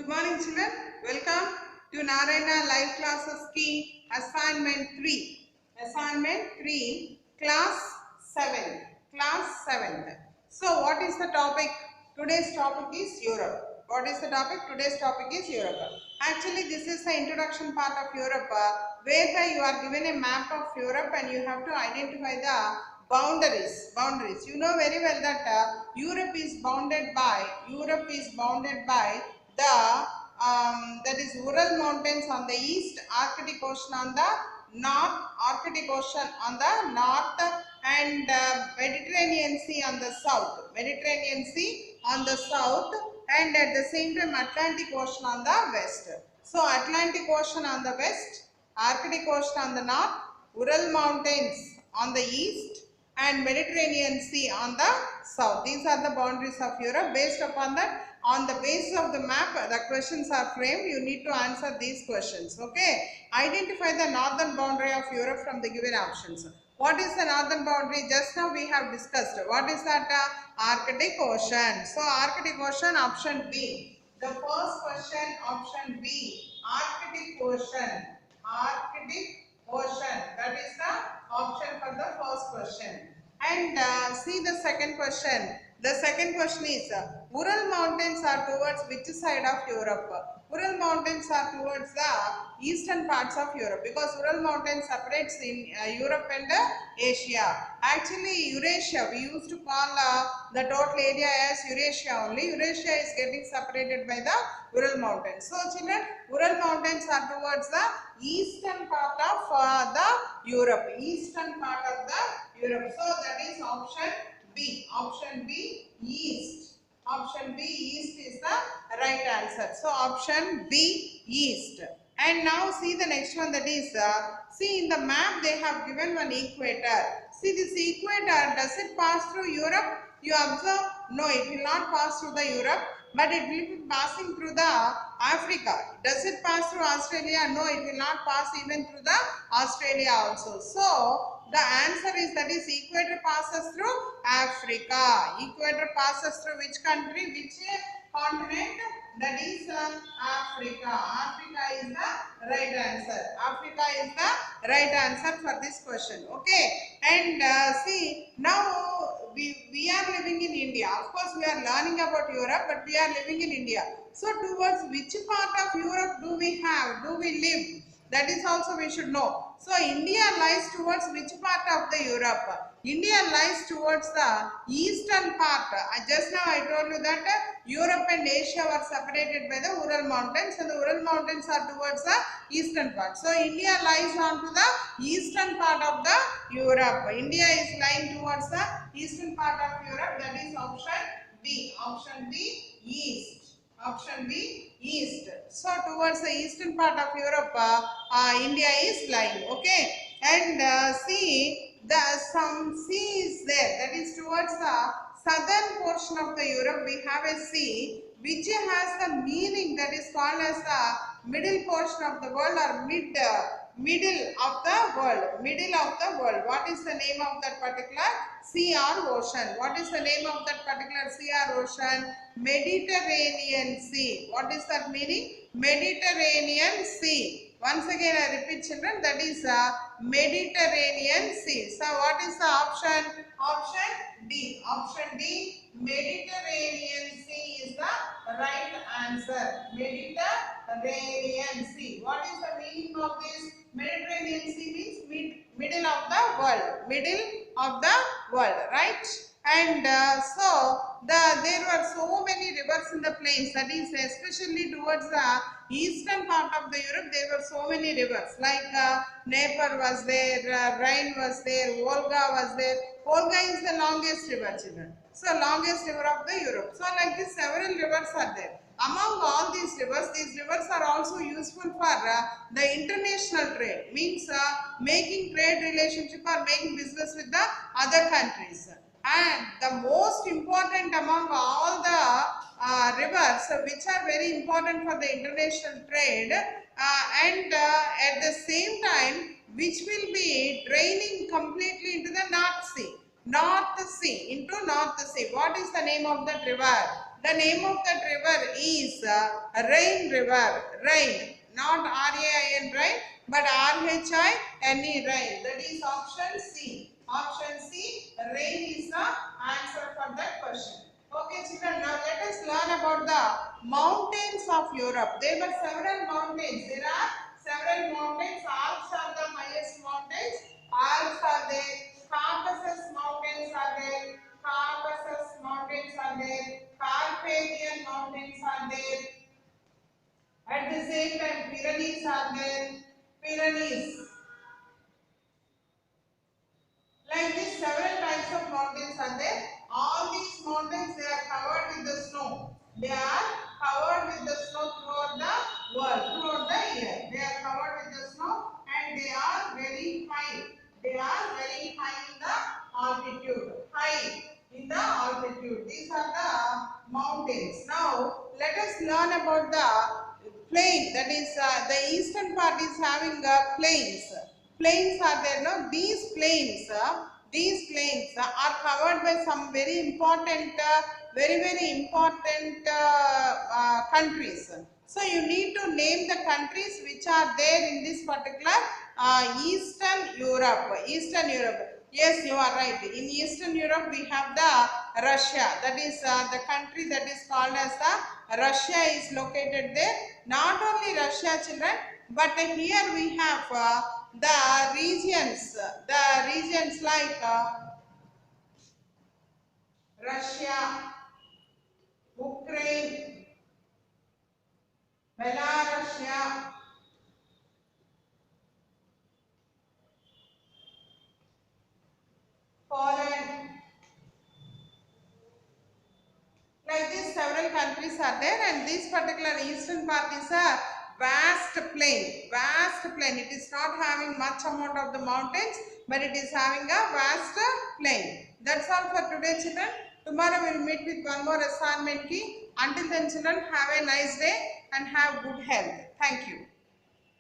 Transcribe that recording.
Good morning children, welcome to Narayana Live Classes Key Assignment 3. Assignment 3, Class 7. Class 7th. So what is the topic? Today's topic is Europe. What is the topic? Today's topic is Europe. Actually this is the introduction part of Europe whereby you are given a map of Europe and you have to identify the boundaries. You know very well that Europe is bounded by the that is Ural Mountains on the east, Arctic Ocean on the north, and Mediterranean Sea on the south, and at the same time Atlantic Ocean on the west. So Atlantic Ocean on the west, Arctic Ocean on the north, Ural Mountains on the east, and Mediterranean Sea on the south. These are the boundaries of Europe. Based upon that, on the basis of the map, the questions are framed. You need to answer these questions. Okay. Identify the northern boundary of Europe from the given options. What is the northern boundary? Just now we have discussed. What is that? Arctic Ocean. So Arctic Ocean, option B. The first question, option B. Arctic Ocean. That is the option for the first question. And see the second question. The second question is Ural Mountains are towards which side of Europe? Ural Mountains are towards the eastern parts of Europe because Ural Mountains separates in Europe and Asia. Actually Eurasia, we used to call the total area as Eurasia only. Eurasia is getting separated by the Ural Mountains. So children, Ural Mountains are towards the eastern part of the Europe. So that is option B. Option B, east. Option B, east is the right answer. So option B, east. And now see the next one, that is, see in the map they have given one equator. See this equator, does it pass through Europe? You observe, no, it will not pass through the Europe, but it will be passing through the Africa. Does it pass through Australia? No, it will not pass even through the Australia also. So the answer is, that is, equator passes through Africa. Equator passes through which country? Which continent? That is Africa. Africa is the right answer for this question. Okay. And see, now we are living in India. Of course, we are learning about Europe, but we are living in India. So towards which part of Europe do we live? That is also we should know. So India lies towards which part of the Europe? India lies towards the eastern part. Just now I told you that Europe and Asia were separated by the Ural Mountains, and the Ural Mountains are towards the eastern part. So India lies onto the eastern part of the Europe. India is lying towards the eastern part of Europe. That is option B. Option B, east. Option B, east. So towards the eastern part of Europe, India is lying. Okay. And see, some sea is there. That is towards the southern portion of the Europe. We have a sea which has the meaning that is called as the middle portion of the world, or middle of the world. What is the name of that particular sea or ocean? What is the name of that particular sea or ocean? Mediterranean Sea. What is that meaning? Mediterranean Sea. Once again I repeat children, that is Mediterranean Sea. So what is the option? Option D. Option D, Mediterranean Sea is the right answer. Mediterranean Sea. What is the meaning of this? Mediterranean Sea means middle of the world, right? And so there were so many rivers in the plains, that is especially towards the eastern part of the Europe. There were so many rivers like Dnieper was there, Rhine was there, Volga was there. Volga is the longest river, children. So longest river of the Europe. So like this, several rivers are there. Among all these rivers are also useful for the international trade, means making trade relationship or making business with the other countries. And the most important among all the rivers which are very important for the international trade and at the same time which will be draining completely into the North Sea. What is the name of that river? The name of that river is Rhine River. Rhine, not R-A-I-N, Rhine, but R-H-I-N-E, Rhine. That is option C. Option C, Rhine is the answer for that question. Okay, children, now let us learn about the mountains of Europe. There were several mountains. There are several mountains. Alps are the highest mountains. Alps are there. Caucasus mountains are there. Caucasus mountains are there. Carpathian mountains are there. At the same time, Pyrenees are there. Pyrenees. Like this, several types of mountains are there. All these mountains, they are covered with the snow. They are covered with the snow throughout the world, throughout the year. They are covered with the snow and they are very high. They are very high in the altitude. High in the altitude. These are the mountains. Now, let us learn about the plain. That is, the eastern part is having plains. Plains are there, no? These plains are covered by some very important, very important countries. So you need to name the countries which are there in this particular Eastern Europe. Eastern Europe. Yes, you are right. In Eastern Europe, we have the Russia. That is the country that is called as the Russia is located there. Not only Russia, children, but here we have the regions like Russia, Ukraine, Belarus, Poland. Like this, several countries are there, and this particular eastern part is a vast plain. Vast plain. It is not having much amount of the mountains, but it is having a vast plain. That's all for today, children. Tomorrow we will meet with one more assignment key. Until then, children, have a nice day and have good health. Thank you.